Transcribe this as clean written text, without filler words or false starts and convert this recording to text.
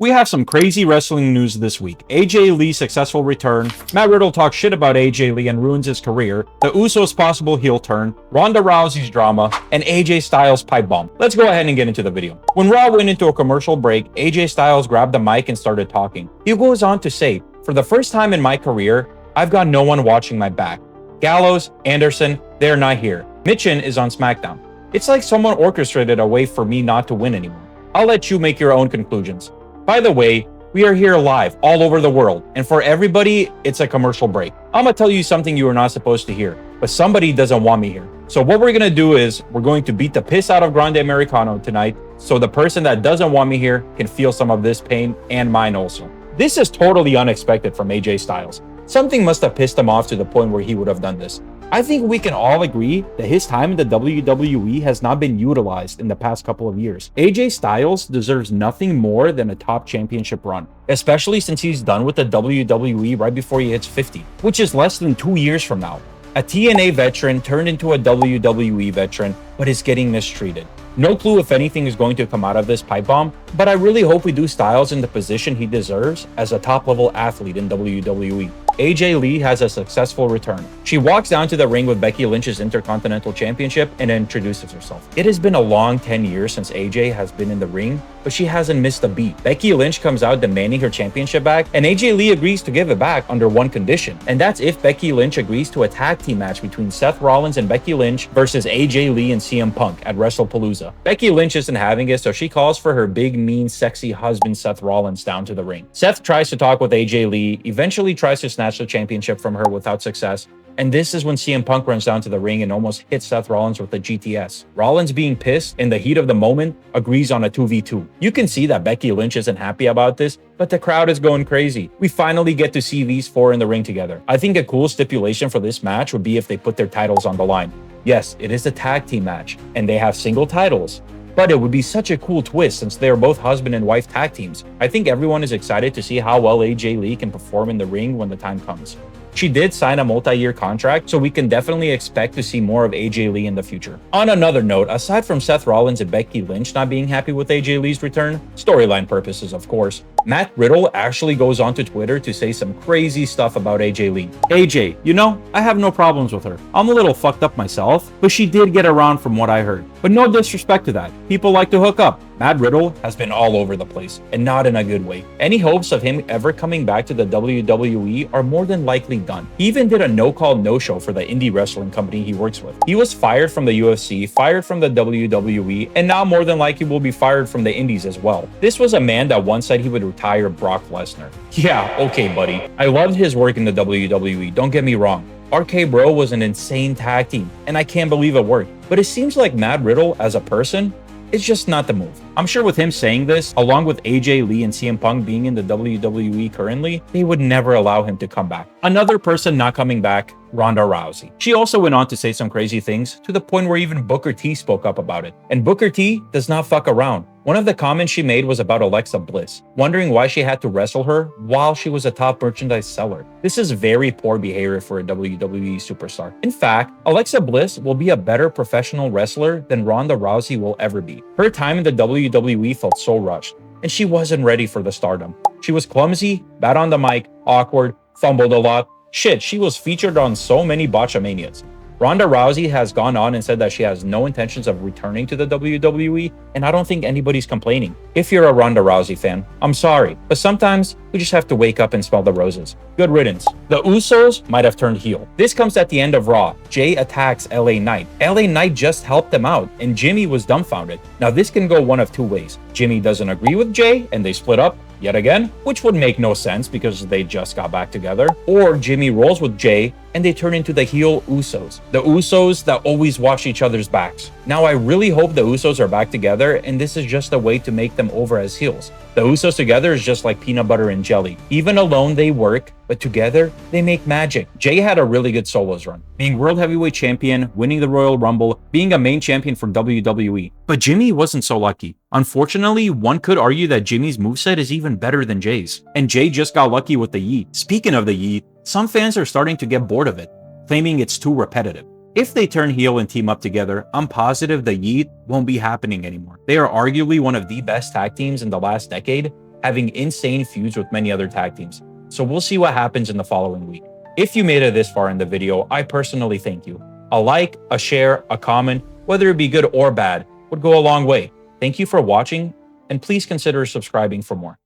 We have some crazy wrestling news this week. AJ Lee's successful return, Matt Riddle talks shit about AJ Lee and ruins his career, the Usos' possible heel turn, Ronda Rousey's drama, and AJ Styles' pipe bomb. Let's go ahead and get into the video. When Raw went into a commercial break, AJ Styles grabbed the mic and started talking. He goes on to say, "For the first time in my career, I've got no one watching my back. Gallows, Anderson, they're not here. Mitchin is on Smackdown. It's like someone orchestrated a way for me not to win anymore. I'll let you make your own conclusions. By the way, we are here live all over the world, and for everybody, it's a commercial break. I'm gonna tell you something you are not supposed to hear, but somebody doesn't want me here. So what we're gonna do is, we're going to beat the piss out of Grande Americano tonight, so the person that doesn't want me here can feel some of this pain, and mine also." This is totally unexpected from AJ Styles. Something must have pissed him off to the point where he would have done this. I think we can all agree that his time in the WWE has not been utilized in the past couple of years. AJ Styles deserves nothing more than a top championship run, especially since he's done with the WWE right before he hits 50, which is less than 2 years from now. A TNA veteran turned into a WWE veteran, but is getting mistreated. No clue if anything is going to come out of this pipe bomb, but I really hope we do Styles in the position he deserves as a top-level athlete in WWE. AJ Lee has a successful return. She walks down to the ring with Becky Lynch's Intercontinental Championship and introduces herself. It has been a long 10 years since AJ has been in the ring, but she hasn't missed a beat. Becky Lynch comes out demanding her championship back, and AJ Lee agrees to give it back under one condition, and that's if Becky Lynch agrees to a tag team match between Seth Rollins and Becky Lynch versus AJ Lee and CM Punk at WrestlePalooza. Becky Lynch isn't having it, so she calls for her big, mean, sexy husband Seth Rollins down to the ring. Seth tries to talk with AJ Lee, eventually tries to snatch the championship from her without success, and this is when CM Punk runs down to the ring and almost hits Seth Rollins with a GTS. Rollins, being pissed in the heat of the moment, agrees on a 2v2. You can see that Becky Lynch isn't happy about this, but the crowd is going crazy. We finally get to see these four in the ring together. I think a cool stipulation for this match would be if they put their titles on the line. Yes, it is a tag team match, and they have single titles, but it would be such a cool twist since they are both husband and wife tag teams. I think everyone is excited to see how well AJ Lee can perform in the ring when the time comes. She did sign a multi-year contract, so we can definitely expect to see more of AJ Lee in the future. On another note, aside from Seth Rollins and Becky Lynch not being happy with AJ Lee's return, storyline purposes of course, Matt Riddle actually goes onto Twitter to say some crazy stuff about AJ Lee. "AJ, you know, I have no problems with her. I'm a little fucked up myself, but she did get around from what I heard. But no disrespect to that. People like to hook up." Matt Riddle has been all over the place, and not in a good way. Any hopes of him ever coming back to the WWE are more than likely done. He even did a no-call, no-show for the indie wrestling company he works with. He was fired from the UFC, fired from the WWE, and now more than likely will be fired from the indies as well. This was a man that once said he would retire Brock Lesnar. Yeah, okay buddy. I loved his work in the WWE, don't get me wrong. RK Bro was an insane tag team, and I can't believe it worked. But it seems like Matt Riddle, as a person, it's just not the move. I'm sure with him saying this, along with AJ Lee and CM Punk being in the WWE currently, they would never allow him to come back. Another person not coming back, Ronda Rousey. She also went on to say some crazy things to the point where even Booker T spoke up about it. And Booker T does not fuck around. One of the comments she made was about Alexa Bliss, wondering why she had to wrestle her while she was a top merchandise seller. This is very poor behavior for a WWE superstar. In fact, Alexa Bliss will be a better professional wrestler than Ronda Rousey will ever be. Her time in the WWE felt so rushed, and she wasn't ready for the stardom. She was clumsy, bad on the mic, awkward, fumbled a lot. Shit, she was featured on so many botchamanias. Ronda Rousey has gone on and said that she has no intentions of returning to the WWE, and I don't think anybody's complaining. If you're a Ronda Rousey fan, I'm sorry, but sometimes we just have to wake up and smell the roses. Good riddance. The Usos might have turned heel. This comes at the end of Raw. Jay attacks LA Knight. LA Knight just helped them out, and Jimmy was dumbfounded. Now this can go one of two ways. Jimmy doesn't agree with Jay, and they split up yet again, which would make no sense because they just got back together. Or Jimmy rolls with Jay, and they turn into the heel Usos. The Usos that always watch each other's backs. Now I really hope the Usos are back together, and this is just a way to make them over as heels. The Usos together is just like peanut butter and jelly. Even alone they work, but together they make magic. Jay had a really good solos run, being World Heavyweight Champion, winning the Royal Rumble, being a main champion for WWE. But Jimmy wasn't so lucky. Unfortunately, one could argue that Jimmy's moveset is even better than Jay's. And Jay just got lucky with the yeet. Speaking of the yeet, some fans are starting to get bored of it, claiming it's too repetitive. If they turn heel and team up together, I'm positive the yeet won't be happening anymore. They are arguably one of the best tag teams in the last decade, having insane feuds with many other tag teams. So we'll see what happens in the following week. If you made it this far in the video, I personally thank you. A like, a share, a comment, whether it be good or bad, would go a long way. Thank you for watching, and please consider subscribing for more.